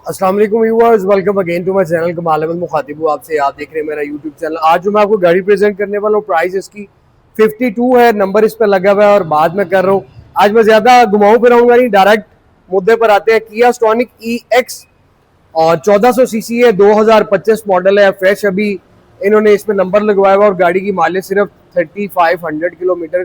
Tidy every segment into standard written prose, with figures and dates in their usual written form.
अस्सलाम वालेकुम viewers, welcome again to my channel Kamal Ahmed मुखातिब हूं आपसे। आप देख रहे हैं मेरा यूट्यूब चैनल। आज जो मैं आपको गाड़ी प्रेजेंट करने वाला हूं, प्राइस इसकी 52 है, नंबर इस पर लगा हुआ है और बाद में कर रहा हूं। आज मैं ज्यादा घुमाऊं फिराऊंगा नहीं, डायरेक्ट मुद्दे पर आते हैं। किया स्टॉनिक EX और 1400 सीसी है, 2025 मॉडल है, फ्रेश अभी इन्होंने इसमें नंबर लगवाया हुआ और गाड़ी की माइलेज सिर्फ 3500 किलोमीटर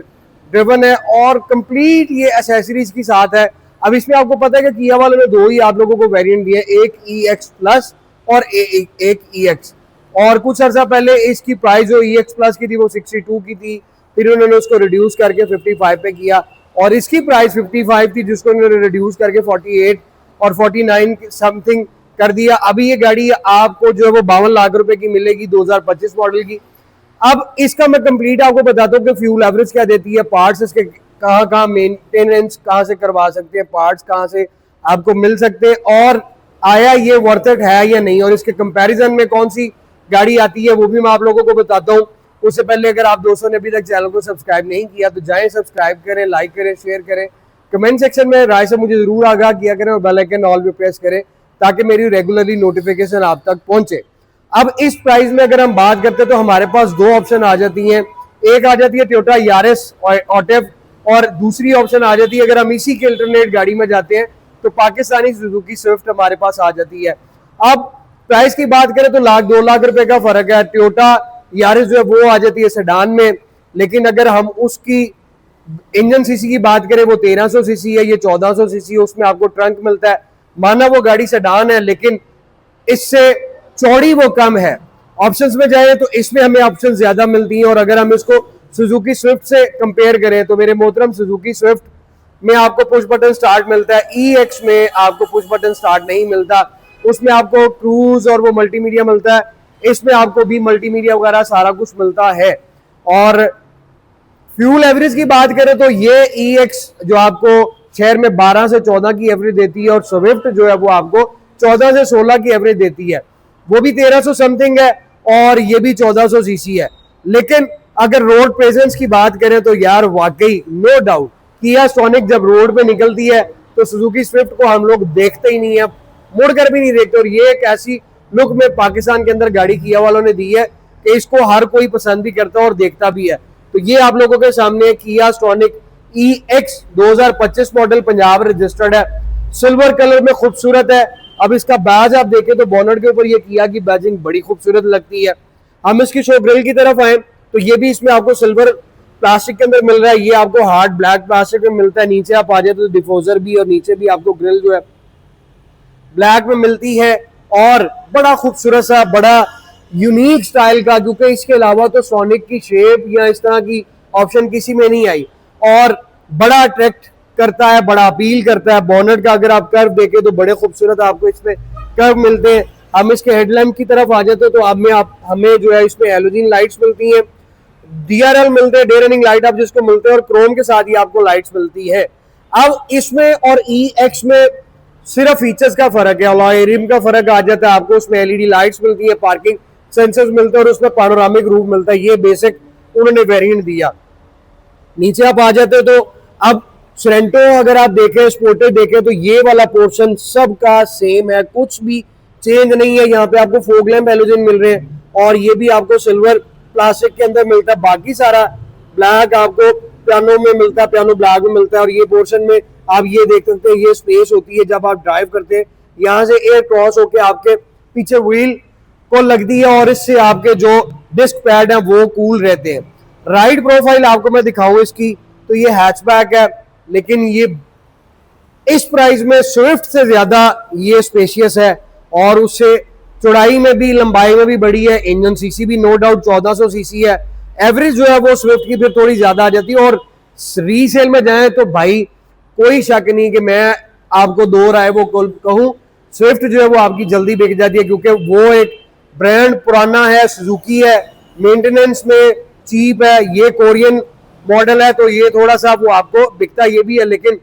ड्रिवन है और कंप्लीट ये एसेसरीज के साथ है। अब इसमें आपको पता है कि किया वालों ने दो ही आप लोगों को वेरिएंट दिए, एक EX प्लस और एक EX। और कुछ अर्सा पहले इसकी प्राइस जो EX प्लस की थी वो 62 की थी, फिर उन्होंने उसको रिड्यूस करके 55 पे किया और इसकी प्राइस 55 थी जिसको उन्होंने रिड्यूस करके 48 और 49 समथिंग कर दिया। अभी ये गाड़ी आपको जो है वो 52 लाख रुपए की मिलेगी, 2025 मॉडल की। अब इसका मैं कंप्लीट आपको बताता हूँ कि फ्यूल एवरेज क्या देती है, पार्ट्स इसके कहाँ कहाँ मेंटेनेंस कहाँ से करवा सकते हैं, पार्ट्स कहाँ से आपको मिल सकते हैं और आया ये वर्थ इट है या नहीं, और इसके कंपैरिजन में कौन सी गाड़ी आती है वो भी मैं आप लोगों को बताता हूँ। उससे पहले अगर आप दोस्तों ने अभी तक चैनल को सब्सक्राइब नहीं किया तो जाएं, सब्सक्राइब करें, लाइक करें, शेयर करें, कमेंट सेक्शन में राय से मुझे जरूर आगाह किया करें और बेल आइकन ऑल पे प्रेस करें ताकि मेरी रेगुलरली नोटिफिकेशन आप तक पहुंचे। अब इस प्राइस में अगर हम बात करते हैं तो हमारे पास दो ऑप्शन आ जाती हैं। एक आ जाती है टोयोटा यारिस ऑटेव और दूसरी ऑप्शन आ जाती है, अगर हम इसी के अल्टरनेट गाड़ी में जाते हैं तो पाकिस्तानी सुजुकी स्विफ्ट हमारे पास आ जाती है। अब प्राइस की बात करें तो लाख 2 लाख रुपए का फर्क है। टोयोटा यारिस जो है वो आ जाती है सेडान में, लेकिन अगर हम उसकी इंजन सीसी की बात करें वो 1300 सीसी है, ये 1400 सीसी है, उसमें आपको ट्रंक मिलता है। माना वो गाड़ी सेडान है लेकिन इससे चौड़ी वो कम है। ऑप्शंस में जाए तो इसमें हमें ऑप्शन ज्यादा मिलती हैं और अगर हम इसको सुजुकी स्विफ्ट से कंपेयर करें तो मेरे मोहतरम सुजुकी स्विफ्ट में आपको पुश बटन स्टार्ट मिलता है, EX में आपको पुश बटन स्टार्ट नहीं मिलता। उसमें आपको क्रूज और वो मल्टीमीडिया मिलता है, इसमें आपको भी मल्टीमीडिया वगैरह सारा कुछ मिलता है। और फ्यूल एवरेज की बात करें तो ये EX जो आपको शहर में 12 से 14 की एवरेज देती है और स्विफ्ट जो है वो आपको 14 से 16 की एवरेज देती है, वो भी 1300 समथिंग है और ये भी 1400 सीसी है। लेकिन अगर रोड प्रेजेंस की बात करें तो यार वाकई नो डाउट किया स्टॉनिक जब रोड पे निकलती है तो सुजुकी स्विफ्ट को हम लोग देखते ही नहीं है, मुड़कर भी नहीं देखते। और ये एक ऐसी लुक में पाकिस्तान के अंदर गाड़ी किया वालों ने दी है कि इसको हर कोई पसंद भी करता है और देखता भी है। तो ये आप लोगों के सामने किया स्टॉनिक EX 2025 मॉडल, पंजाब रजिस्टर्ड है, सिल्वर कलर में खूबसूरत है। अब इसका बैज आप देखें तो बोनट के ऊपर ये किया की बैजिंग बड़ी खूबसूरत लगती है। हम इसकी शो ग्रिल की तरफ आए तो ये भी इसमें आपको सिल्वर प्लास्टिक के अंदर मिल रहा है, ये आपको हार्ड ब्लैक प्लास्टिक में मिलता है। नीचे आप आ जाए तो डिफोजर भी और नीचे भी आपको ग्रिल जो है ब्लैक में मिलती है और बड़ा खूबसूरत सा बड़ा यूनिक स्टाइल का, क्योंकि इसके अलावा तो सोनिक की शेप या इस तरह की ऑप्शन किसी में नहीं आई और बड़ा अट्रैक्ट करता है, बड़ा अपील करता है। बोनट का अगर आप कर्व देखें तो बड़े खूबसूरत आपको इसमें कर्व मिलते हैं। हम इसके हेडलैम्प की तरफ आ जाते हैं तो अब में आप हमें जो है इसमें हेलोजन लाइट्स मिलती हैं, DRL मिलते हैं, डे रनिंग लाइट आप जिसको मिलते हैं, और क्रोम के साथ ही आपको लाइट्स मिलती है। अब इसमें और EX में सिर्फ फीचर्स का फर्क है, अलॉय रिम का फर्क आ जाता है। आपको उसमें LED लाइट्स मिलती है, पार्किंग सेंसर्स मिलते हैं और उसमें पैनोरामिक रूफ मिलता है। ये बेसिक उन्होंने वेरिएंट दिया। नीचे आप आ जाते हो तो अब सोरेंटो अगर आप देखें, स्पोर्टेड देखें तो ये वाला पोर्शन सबका सेम है, कुछ भी चेंज नहीं है। यहाँ पे आपको फोग लैंप हेलोजन मिल रहे हैं और ये भी आपको सिल्वर प्लास्टिक के अंदर मिलता है। बाकी सारा ब्लैक आपको पियानो में मिलता है, पियानो ब्लैक में मिलता है। और ये पोर्शन में आप ये देख सकते हैं, ये स्पेस होती है जब आप ड्राइव करते हैं, यहाँ से एयर क्रॉस होकर आपके पीछे व्हील को लगती है और इससे आपके जो डिस्क पैड है वो कूल रहते हैं। राइड प्रोफाइल आपको मैं दिखाऊं इसकी तो ये हैचबैक है, लेकिन ये इस प्राइस में स्विफ्ट से ज्यादा ये स्पेशियस है और उससे चौड़ाई में भी लंबाई में भी बड़ी है। इंजन सीसी भी नो डाउट 1400 सीसी है। एवरेज जो है वो स्विफ्ट की फिर थोड़ी ज्यादा आ जाती है। और रीसेल में जाए तो भाई कोई शक नहीं कि मैं आपको दो राय वो कहूं, स्विफ्ट जो है वो आपकी जल्दी बिक जाती है क्योंकि वो एक ब्रांड पुराना है, सुजुकी है, मेंटेनेंस में चीप है। ये कोरियन मॉडल है तो ये थोड़ा सा वो आपको बिकता ये भी है, लेकिन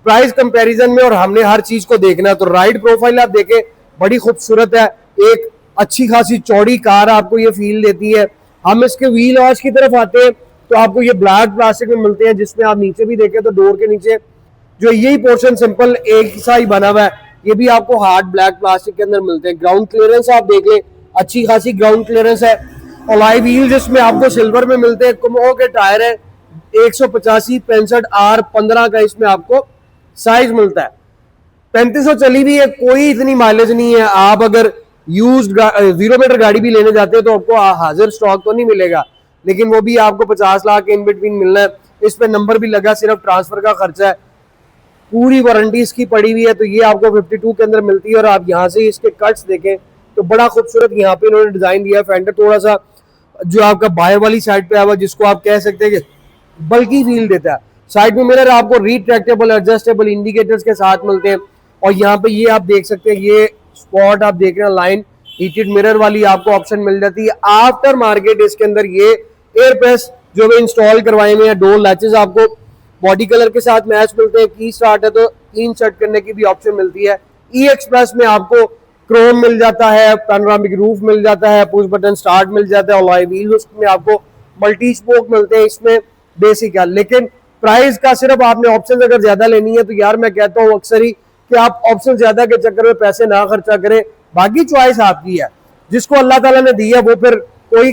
प्राइस कंपैरिजन में और हमने हर चीज को देखना है। तो राइड प्रोफाइल आप देखें बड़ी खूबसूरत है, एक अच्छी खासी चौड़ी कार आपको ये फील देती है। हम इसके व्हील आर्च की तरफ आते हैं तो आपको ये ब्लैक प्लास्टिक में मिलते हैं, जिसमें आप नीचे भी देखें तो डोर के नीचे जो यही पोर्शन सिंपल एक सा ही बना हुआ है, ये भी आपको हार्ड ब्लैक प्लास्टिक के अंदर मिलते हैं। ग्राउंड क्लियरेंस आप देख लें, अच्छी खासी ग्राउंड क्लियरेंस है। अलॉय व्हील्स इसमें आपको सिल्वर में मिलते हैं। कुमो के टायर है 185 65 R15 का इसमें आपको साइज मिलता है। 3500 चली भी है, कोई इतनी माइलेज नहीं है। आप अगर यूज्ड 0 मीटर गाड़ी भी लेने जाते हैं तो आपको हाजिर स्टॉक तो नहीं मिलेगा, लेकिन वो भी आपको 50 लाख के इन बिटवीन मिलना है। इस पे नंबर भी लगा, सिर्फ ट्रांसफर का खर्चा है। पूरी वारंटी इसकी पड़ी हुई है। तो ये आपको 52 के अंदर मिलती है। और आप यहाँ से इसके कट्स देखें तो बड़ा खूबसूरत यहाँ पे इन्होंने डिजाइन दिया है। फेंडर थोड़ा सा जो आपका बाएं वाली साइड पे आवा, जिसको आप कह सकते हैं कि बल्कि फील देता है। साइड में मिरर आपको रिट्रैक्टेबल एडजस्टेबल इंडिकेटर्स के साथ मिलते हैं। और यहाँ पे ये आप देख सकते हैं, ये स्पॉट आप देख रहे हैं लाइन हीटेड मिरर वाली आपको ऑप्शन मिल जाती है। आफ्टर मार्केट इसके अंदर ये एयर प्रेस जो भी इंस्टॉल करवाए हुए हैं, डोर लैचेस आपको बॉडी कलर के साथ मैच मिलते हैं। की स्टार्ट है तो कीन सेट करने की भी ऑप्शन मिलती है। ई एक्सप्रेस में आपको क्रोम मिल जाता है, पैनोरामिक रूफ मिल जाता है, पुश बटन स्टार्ट मिल जाता है। अलॉय व्हील्स उसमें आपको मल्टी स्पोक मिलते हैं। इसमें बेसिक है, लेकिन प्राइस का सिर्फ आपने ऑप्शन अगर ज्यादा लेनी है तो यार मैं कहता हूँ अक्सर ही कि आप ऑप्शन ज्यादा के चक्कर में पैसे ना खर्चा करें। बाकी चॉइस आपकी है, जिसको अल्लाह ताला ने दी है वो फिर कोई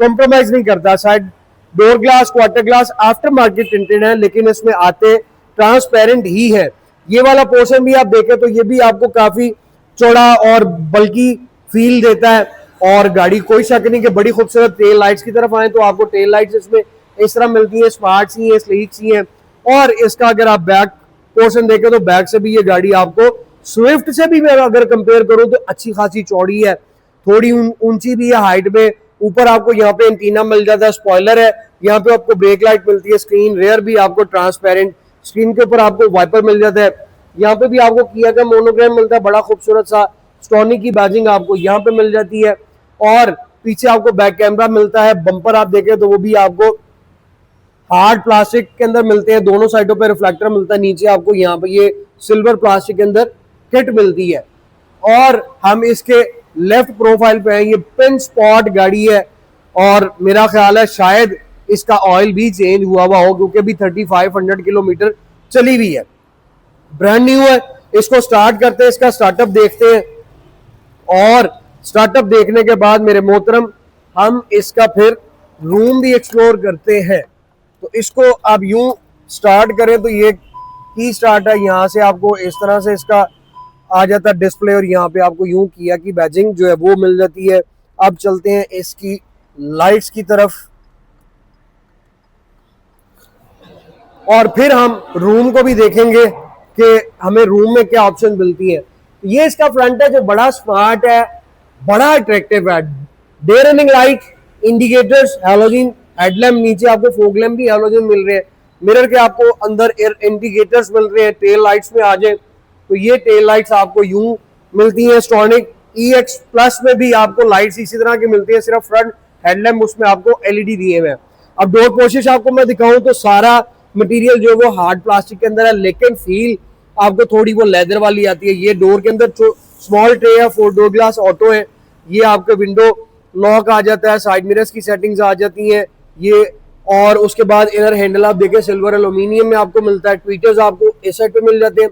कॉम्प्रोमाइज नहीं करता। शायद door glass quarter glass after market tinted है, लेकिन इसमें आते ट्रांसपेरेंट ही है। ये वाला पोर्शन भी आप देखें तो ये भी आपको काफी चौड़ा और बल्कि फील देता है। और गाड़ी कोई शक नहीं कि बड़ी खूबसूरत। टेल लाइट्स की तरफ आए तो आपको टेल लाइट्स इसमें इस तरह मिलती है, स्मार्ट सी है, स्लीक सी है। और इसका अगर आप बैक पोर्शन देखें तो बैक से भी ये गाड़ी आपको स्विफ्ट से भी मैं अगर कंपेयर करूं तो अच्छी खासी चौड़ी है, थोड़ी ऊंची भी है हाइट में। ऊपर आपको यहाँ पे एंटीना मिल जाता है, स्पॉइलर है, यहाँ पे आपको ब्रेक लाइट मिलती है, स्क्रीन रेयर भी आपको ट्रांसपेरेंट, स्क्रीन के ऊपर आपको वाइपर मिल जाता है। यहाँ पे भी आपको किया का मोनोग्राम मिलता है, बड़ा खूबसूरत सा। स्टोनिक की बैजिंग आपको यहाँ पे मिल जाती है। और पीछे आपको बैक कैमरा मिलता है। बम्पर आप देखें तो वो भी आपको हार्ड प्लास्टिक के अंदर मिलते हैं, दोनों साइडों पे रिफ्लेक्टर मिलता है। नीचे आपको यहाँ पे ये सिल्वर प्लास्टिक के अंदर किट मिलती है। और हम इसके लेफ्ट प्रोफाइल पे हैं, ये पिन स्पॉट गाड़ी है। और मेरा ख्याल है शायद इसका ऑयल भी चेंज हुआ हो, क्योंकि अभी 3500 किलोमीटर चली हुई है, ब्रांड न्यू है। इसको स्टार्ट करते हैं, इसका स्टार्टअप देखते हैं। और स्टार्टअप देखने के बाद मेरे मोहतरम हम इसका फिर रूम भी एक्सप्लोर करते हैं। तो इसको आप यूं स्टार्ट करें तो ये की स्टार्ट है, यहाँ से आपको इस तरह से इसका आ जाता है डिस्प्ले। और यहाँ पे आपको यूं किया की बैजिंग जो है वो मिल जाती है। अब चलते हैं इसकी लाइट्स की तरफ और फिर हम रूम को भी देखेंगे कि हमें रूम में क्या ऑप्शन मिलती है। ये इसका फ्रंट है जो बड़ा स्मार्ट है, बड़ा अट्रैक्टिव है। Day running light, indicators, halogen headlamp, नीचे आपको फोग लैम्प भी हैलोजन मिल रहे हैं। मिरर के आपको अंदर एयर इंडिकेटर्स मिल रहे हैं। टेल लाइट्स में आ जाए तो ये टेल लाइट्स आपको यूं मिलती हैं। स्टॉनिक EX प्लस में भी आपको लाइट्स इसी तरह की मिलती है, सिर्फ फ्रंट हेडलैम्प उसमें आपको LED दिए हुए हैं। अब डोर पोशिश आपको मैं दिखाऊं तो सारा मटेरियल जो है वो हार्ड प्लास्टिक के अंदर है, लेकिन फील आपको थोड़ी वो लेदर वाली आती है। ये डोर के अंदर स्मॉल ट्रे है, 4 डोर ग्लास ऑटो है। ये आपके विंडो लॉक आ जाता है, साइड मिरर्स की सेटिंग्स आ जाती हैं ये। और उसके बाद इनर हैंडल आप देखें सिल्वर एल्यूमिनियम में आपको मिलता है। ट्विटर्स आपको इस साइड पे मिल जाते हैं।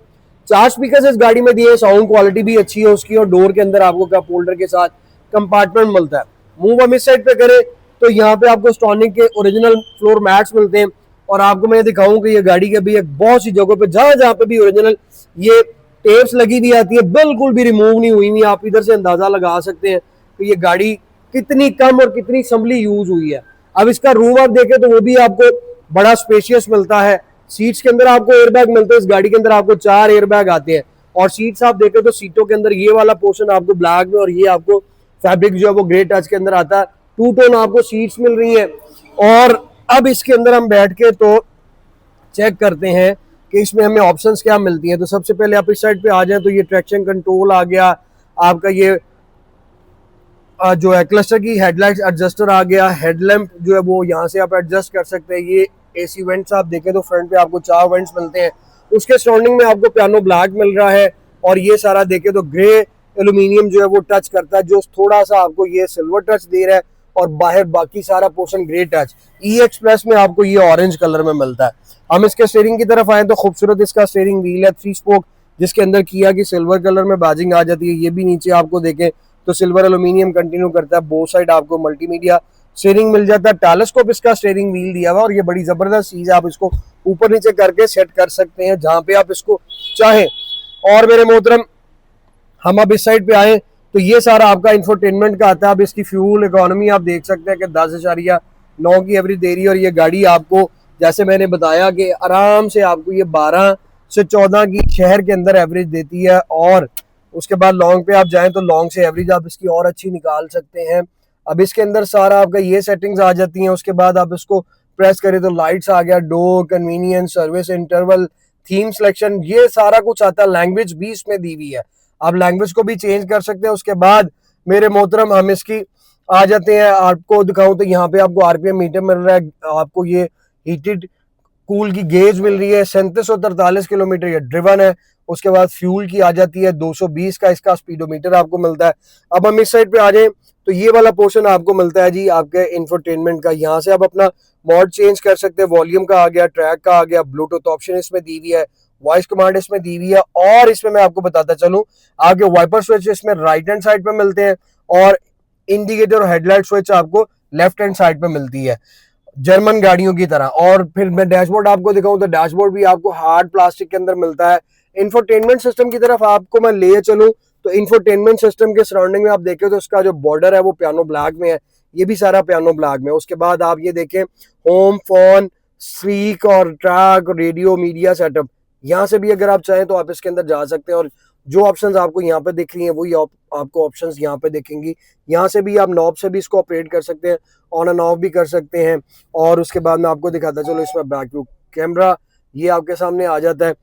4 स्पीकर इस गाड़ी में दिए, साउंड क्वालिटी भी अच्छी है उसकी। और डोर के अंदर आपको कप होल्डर के साथ कंपार्टमेंट मिलता है। मूव हम इस साइड पे करें तो यहाँ पे आपको स्टॉनिक के ओरिजिनल फ्लोर मैट्स मिलते हैं। और आपको मैं दिखाऊं कि ये गाड़ी के भी एक बहुत सी जगहों पे जहां पे भी ओरिजिनल ये टेप्स लगी भी आती है, बिल्कुल भी रिमूव नहीं हुई। आप इधर से अंदाजा लगा सकते हैं कि ये गाड़ी कितनी कम और कितनी संभली यूज हुई है। अब इसका रूम आप देखें तो वो भी आपको बड़ा स्पेशियस मिलता है। सीट्स के अंदर आपको एयरबैग मिलते हैं। इस गाड़ी के अंदर आपको 4 एयरबैग आते हैं। और सीट्स आप देखें तो सीटों के अंदर ये वाला पोर्शन आपको ब्लैक में और ये आपको फैब्रिक जो है वो ग्रे टच के अंदर आता है। 2 टोन आपको सीट्स मिल रही हैं। और अब इसके अंदर हम बैठ के तो चेक करते हैं कि इसमें हमें ऑप्शंस क्या मिलती हैं। तो सबसे पहले आप इस साइड पे आ जाएं तो ये ट्रैक्शन कंट्रोल आ गया आपका। ये जो है क्लस्टर की हेडलाइट एडजस्टर आ गया। हेडलैम्प जो है वो यहाँ से आप एडजस्ट कर सकते हैं। ये AC वेंट्स आप देखें तो फ्रंट पे आपको 4 वेंट्स मिलते हैं। उसके सराउंडिंग में आपको पियानो ब्लैक मिल रहा है। और ये सारा देखें तो ग्रे एल्यूमिनियम जो है वो टच करता है, जो थोड़ा सा आपको ये सिल्वर टच दे रहा है। और बाहर बाकी सारा portion grey touch. EX plus में आपको ये ऑरेंज कलर में मिलता है। हम इसके स्टीयरिंग की तरफ आए तो खूबसूरत इसका स्टीयरिंग व्हील है, 3 स्पोक जिसके अंदर किया कि सिल्वर कलर में बैजिंग आ जाती है। ये भी नीचे आपको देखें तो सिल्वर एल्यूमिनियम कंटिन्यू करता है। बोथ साइड आपको मल्टीमीडिया स्टीयरिंग मिल जाता है, टेलीस्कोप इसका स्टीयरिंग व्हील दिया हुआ, और ये बड़ी जबरदस्त चीज है, आप इसको ऊपर नीचे करके सेट कर सकते हैं जहां पे आप इसको चाहें। और मेरे मोहतरम, हम अब इस साइड पे आए तो ये सारा आपका इंफोटेनमेंट का आता है। अब इसकी फ्यूल इकोनॉमी आप देख सकते हैं कि 10.9 की एवरेज दे रही है, और ये गाड़ी आपको जैसे मैंने बताया कि आराम से आपको ये 12 से 14 की शहर के अंदर एवरेज देती है। और उसके बाद लॉन्ग पे आप जाएं तो लॉन्ग से एवरेज आप इसकी और अच्छी निकाल सकते हैं। अब इसके अंदर सारा आपका ये सेटिंग्स आ जाती हैं। उसके बाद आप इसको प्रेस करें तो लाइट्स आ गया, door, convenience, service interval, theme selection, ये सारा कुछ आता है। लैंग्वेज भी इसमें दी हुई है, आप लैंग्वेज को भी चेंज कर सकते हैं। उसके बाद मेरे मोहतरम, हम इसकी आ जाते हैं, आपको दिखाऊं तो यहाँ पे आपको आरपीएम मीटर मिल रहा है, आपको ये हीटेड कूल की गेज मिल रही है। 3743 किलोमीटर ये ड्रिवन है। उसके बाद फ्यूल की आ जाती है 220 का इसका स्पीडोमीटर आपको मिलता है। अब हम इस साइड पे आ जाए तो ये वाला पोर्शन आपको मिलता है जी आपके इंफोटेनमेंट का। यहाँ से आप अपना मोड चेंज कर सकते हैं, वॉल्यूम का आ गया, ट्रैक का आ गया, ब्लूटूथ ऑप्शन इसमें दी हुई है, वॉइस कमांड इसमें दी हुई है। और इसमें मैं आपको बताता चलूं, आगे वाइपर स्विच इसमें राइट हैंड साइड पे मिलते हैं, और इंडिकेटर और हेडलाइट स्विच आपको लेफ्ट हैंड साइड पे मिलती है, जर्मन गाड़ियों की तरह। और फिर मैं डैशबोर्ड आपको दिखाऊं तो डैशबोर्ड भी आपको हार्ड प्लास्टिक के अंदर मिलता है। इंफोटेनमेंट सिस्टम की तरफ आपको मैं ले चलूं तो इंफोटेनमेंट सिस्टम के सराउंडिंग में आप देखें तो इसका जो बॉर्डर है वो पियानो ब्लैक में है, ये भी सारा पियानो ब्लैक में। उसके बाद आप ये देखें होम, फोन, स्पीक और ट्रैक, रेडियो, मीडिया सेटअप, यहाँ से भी अगर आप चाहें तो आप इसके अंदर जा सकते हैं। और जो ऑप्शंस आपको यहाँ पे दिख रही हैं वही आपको ऑप्शंस यहाँ पे दिखेंगी। यहाँ से भी आप नॉब से भी इसको ऑपरेट कर सकते हैं, ऑन एंड ऑफ भी कर सकते हैं। और उसके बाद मैं आपको दिखाता चलो इसमें बैक व्यू कैमरा ये आपके सामने आ जाता है।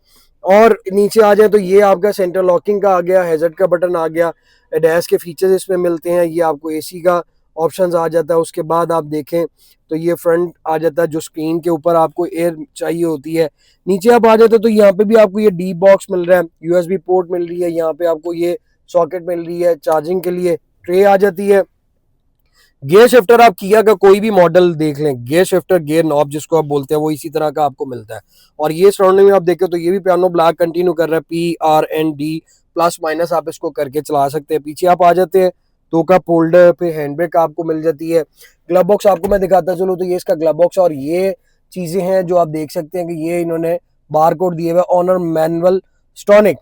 और नीचे आ जाए तो ये आपका सेंटर लॉकिंग का आ गया, हैजर्ड का बटन आ गया, एडैस के फीचर्स इसमें मिलते हैं, ये आपको एसी का ऑप्शंस आ जाता है। उसके बाद आप देखें तो ये फ्रंट आ जाता है, जो स्क्रीन के ऊपर आपको एयर चाहिए होती है। नीचे आप आ जाते तो यहाँ पे भी आपको ये डी बॉक्स मिल रहा है, यूएसबी पोर्ट मिल रही है, यहाँ पे आपको ये सॉकेट मिल रही है, चार्जिंग के लिए ट्रे आ जाती है। गियर शिफ्टर आप किया का कोई भी मॉडल देख लें, गियर शिफ्टर, गियर नॉब जिसको आप बोलते हैं, वो इसी तरह का आपको मिलता है। और ये सराउंडिंग में आप देखें तो ये भी पियानो ब्लैक कंटिन्यू कर रहा है, PRND प्लस माइनस आप इसको करके चला सकते हैं। पीछे आप आ जाते हैं तो का फोल्डर पे हैंड ब्रेक आपको मिल जाती है। ग्लव बॉक्स आपको मैं दिखाता चलूँ तो ये इसका ग्लव बॉक्स, और ये चीजें हैं जो आप देख सकते हैं कि ये इन्होंने बार कोड दिए हुए, owner manual Stonic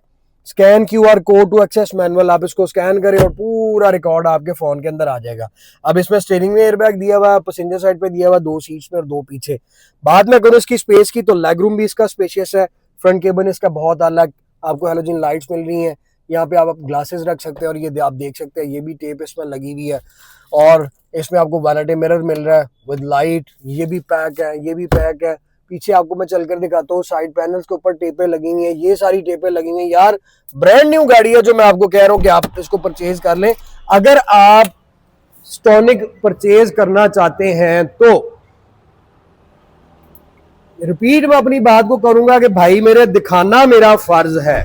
scan QR code to access manual, आप इसको स्कैन करें और पूरा रिकॉर्ड आपके फोन के अंदर आ जाएगा। अब इसमें स्टीयरिंग में एयरबैग दिया हुआ है, पैसेंजर साइड पे दिया हुआ है, 2 सीट्स में और 2 पीछे। बाद में करूँ इसकी स्पेस की तो लेग रूम भी इसका स्पेशियस है, फ्रंट केबिन इसका बहुत अलग, आपको हेलोजन लाइट्स मिल रही हैं, यहाँ पे आप ग्लासेस रख सकते हैं। और ये आप देख सकते हैं ये भी टेप इसमें लगी हुई है। और इसमें आपको वैनिटी मिरर मिल रहा है विद लाइट, ये भी पैक है, ये भी पैक है। पीछे आपको मैं चलकर दिखाता हूँ, साइड पैनल्स के ऊपर टेपें लगी हुई हैं, ये सारी टेपें लगी हुई हैं। यार ब्रांड न्यू गाड़ी है, जो मैं आपको कह रहा हूँ कि आप इसको परचेज कर लें। अगर आप स्टॉनिक परचेज करना चाहते हैं तो रिपीट मैं अपनी बात को करूंगा कि भाई मेरे दिखाना मेरा फर्ज है,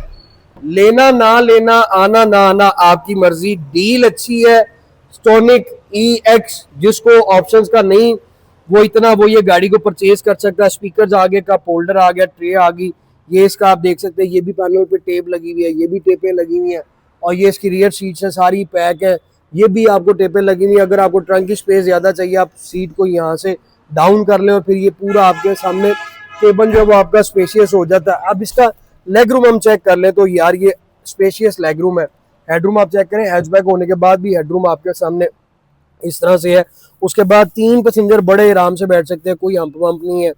लेना ना लेना, आना ना आना आपकी मर्जी। डील अच्छी है। स्टॉनिक EX जिसको ऑप्शंस का नहीं वो इतना, वो ये गाड़ी को परचेज कर सकता है। स्पीकर्स आगे का फोल्डर आ गया, ट्रे आ गई, ये इसका आप देख सकते हैं, ये भी पैनल पे टेप लगी हुई है, ये भी टेपें लगी हुई है। और ये इसकी रियर सीट्स है, सारी पैक है, ये भी आपको टेपें लगी हुई है। अगर आपको ट्रंक की स्पेस ज्यादा चाहिए आप सीट को यहाँ से डाउन कर लें और फिर ये पूरा आपके सामने केबन जो है वो आपका स्पेशियस हो जाता है। अब इसका लेग रूम हम चेक कर लें तो यार ये स्पेशियस लेग रूम है। हेडरूम आप चेक करें, हैचबैक होने के बाद भी हेडरूम आपके सामने इस तरह से है। उसके बाद 3 पैसेंजर बड़े आराम से बैठ सकते हैं, कोई हम्प वम्प नहीं है।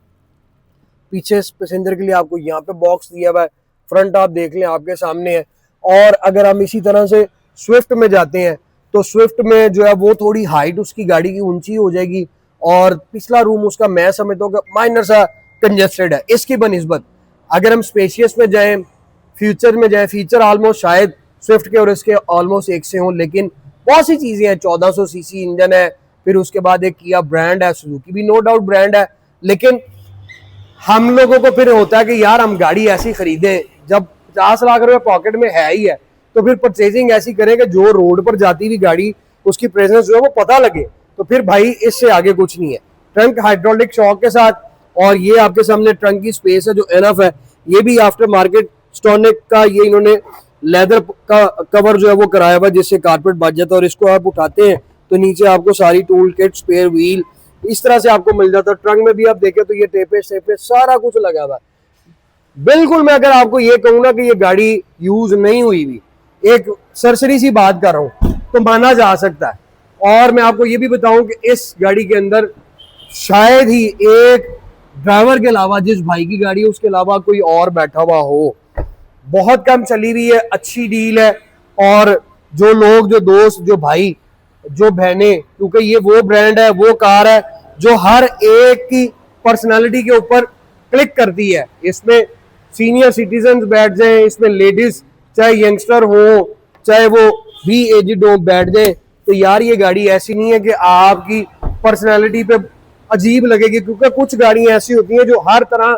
पीछे पैसेंजर के लिए आपको यहाँ पे बॉक्स दिया हुआ है, फ्रंट आप देख लें आपके सामने है। और अगर हम इसी तरह से स्विफ्ट में जाते हैं तो स्विफ्ट में जो है वो थोड़ी हाइट उसकी गाड़ी की ऊंची हो जाएगी, और पिछला रूम उसका मैं समझता हूँ कि माइनर सा कंजेस्टेड है इसकी बनिस्बत। अगर हम स्पेशियस में जाएं, फ्यूचर में जाएं, फीचर ऑलमोस्ट शायद स्विफ्ट के और इसके ऑलमोस्ट एक से हों, लेकिन बहुत सी चीजें हैं। 1400 सीसी इंजन है, फिर उसके बाद एक किया ब्रांड है, सुजुकी भी नो डाउट ब्रांड है। लेकिन हम लोगों को फिर होता है कि यार हम गाड़ी ऐसी खरीदें, जब 50 लाख रुपए पॉकेट में है ही है तो फिर परचेजिंग ऐसी करें कि जो रोड पर जाती हुई गाड़ी उसकी प्रेजेंस जो है वो पता लगे। तो फिर भाई इससे आगे कुछ नहीं है। ट्रंक हाइड्रोलिक शॉक के साथ, और ये आपके सामने ट्रंक की स्पेस है जो एनफ है। ये भी आफ्टर मार्केट स्टोनिक का ये इन्होंने लेदर का कवर जो है वो कराया हुआ, जिससे कारपेट बच जाता है। और इसको आप उठाते हैं तो नीचे आपको सारी टूल किट, स्पेयर व्हील इस तरह से आपको मिल जाता है। ट्रंक में भी आप देखें तो ये टेपे शेपे सारा कुछ लगा हुआ है। बिल्कुल मैं अगर आपको ये कहूँ ना कि ये गाड़ी यूज नहीं हुई भी, एक सरसरी सी बात कर रहा हूँ, तो माना जा सकता है। और मैं आपको ये भी बताऊं कि इस गाड़ी के अंदर शायद ही एक ड्राइवर के अलावा, जिस भाई की गाड़ी है उसके अलावा कोई और बैठा हुआ हो। बहुत कम चली हुई है, अच्छी डील है। और जो लोग, जो दोस्त, जो भाई, जो बहनें, क्योंकि ये वो ब्रांड है, वो कार है जो हर एक की पर्सनालिटी के ऊपर क्लिक करती है। इसमें सीनियर सिटीजन बैठ जाए, इसमें लेडीज चाहे यंगस्टर हो, चाहे वो भी एजिड हो, बैठ जाए। तो यार ये गाड़ी ऐसी नहीं है कि आपकी पर्सनालिटी पे अजीब लगेगी, क्योंकि कुछ गाड़ियां ऐसी होती हैं जो हर तरह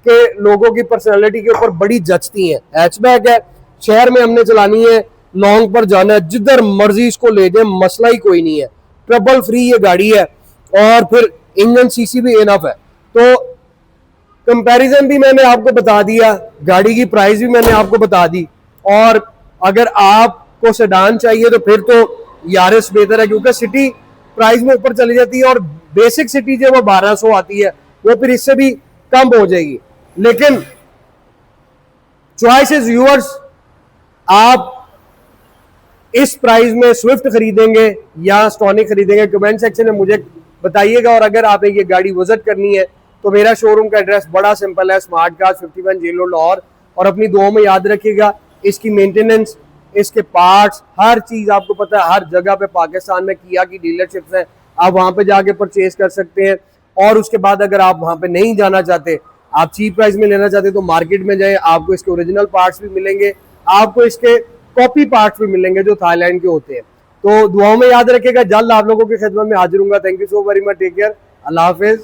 के लोगों की पर्सनालिटी के ऊपर बड़ी जचती हैं। हैचबैक है, शहर में हमने चलानी है, लॉन्ग पर जाना है, जिधर मर्जी इसको ले जाए, मसला ही कोई नहीं है। ट्रबल फ्री ये गाड़ी है। और फिर इंजन सीसी भी इनफ है। तो कंपैरिजन भी मैंने आपको बता दिया, गाड़ी की प्राइस भी मैंने आपको बता दी। और अगर आपको सेडान चाहिए तो फिर तो यारिस बेहतर है, क्योंकि सिटी प्राइस में ऊपर चली जाती है और बेसिक सिटी जो वो 1200 आती है, वो फिर इससे भी कम हो जाएगी। लेकिन चॉइस इज यूअर्स। आप इस प्राइस में स्विफ्ट खरीदेंगे या स्टॉनिक खरीदेंगे, कमेंट सेक्शन में मुझे बताइएगा। और अगर आपने ये गाड़ी विजिट करनी है तो मेरा शोरूम का एड्रेस बड़ा सिंपल है, smart cars 51 jail road Lahore. और अपनी दुआओं में याद रखिएगा, इसकी मेंटेनेंस, इसके पार्ट्स, हर चीज आपको पता है। हर जगह पे पाकिस्तान में किया की डीलरशिप्स हैं, आप वहां पे जाके परचेज कर सकते हैं। और उसके बाद अगर आप वहां पे नहीं जाना चाहते, आप चीप प्राइस में लेना चाहते, तो मार्केट में जाए, आपको इसके ओरिजिनल पार्ट्स भी मिलेंगे, आपको इसके कॉपी पार्ट्स भी मिलेंगे जो थाईलैंड के होते हैं। तो दुआओं में याद रखिएगा, जल्द आप लोगों की खिदमत में हाजिर हूंगा। Thank you so very much, take care, अल्लाह हाफिज।